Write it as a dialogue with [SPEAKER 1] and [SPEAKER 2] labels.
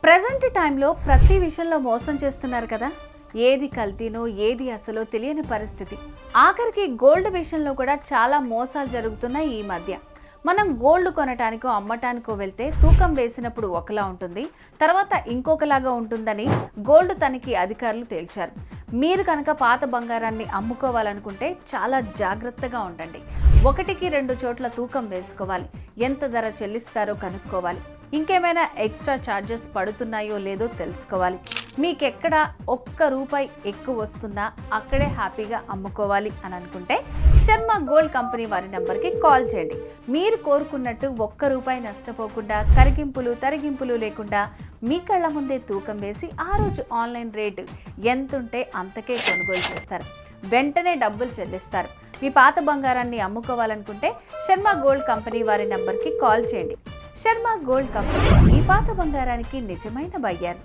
[SPEAKER 1] Present టైంలో ప్రతి విషయంలో మోసం చేస్తున్నారు కదా. ఏది కల్తీనో ఏది అసలో తెలియని పరిస్థితి. ఆఖరికి గోల్డ్ విషయంలో కూడా చాలా మోసాలు జరుగుతున్నాయి ఈ మధ్య. మనం గోల్డ్ కొనటానికో అమ్మటానికో వెళ్తే తూకం వేసినప్పుడు ఒకలా ఉంటుంది, తర్వాత ఇంకొకలాగా ఉంటుందని గోల్డ్ తనిఖీ అధికారులు తేల్చారు. మీరు కనుక పాత బంగారాన్ని అమ్ముకోవాలనుకుంటే చాలా జాగ్రత్తగా ఉండండి. 1-2 చోట్ల తూకం వేసుకోవాలి. ఎంత ధర చెల్లిస్తారో కనుక్కోవాలి. ఇంకేమైనా ఎక్స్ట్రా ఛార్జెస్ పడుతున్నాయో లేదో తెలుసుకోవాలి. మీకెక్కడ ₹1 ఎక్కువ వస్తుందా అక్కడే హ్యాపీగా అమ్ముకోవాలి అని అనుకుంటే శర్మ గోల్డ్ కంపెనీ వారి నెంబర్కి కాల్ చేయండి. మీరు కోరుకున్నట్టు ₹1 నష్టపోకుండా, కరిగింపులు తరిగింపులు లేకుండా మీ కళ్ళ ముందే తూకం వేసి ఆ రోజు ఆన్లైన్ రేటు ఎంతుంటే అంతకే కొనుగోలు చేస్తారు. వెంటనే డబ్బులు చెల్లిస్తారు. మీ పాత బంగారాన్ని అమ్ముకోవాలనుకుంటే శర్మ గోల్డ్ కంపెనీ వారి నెంబర్కి కాల్ చేయండి. శర్మ గోల్డ్ కంపెనీ మీ పాత బంగారానికి నిజమైన బయ్యర్.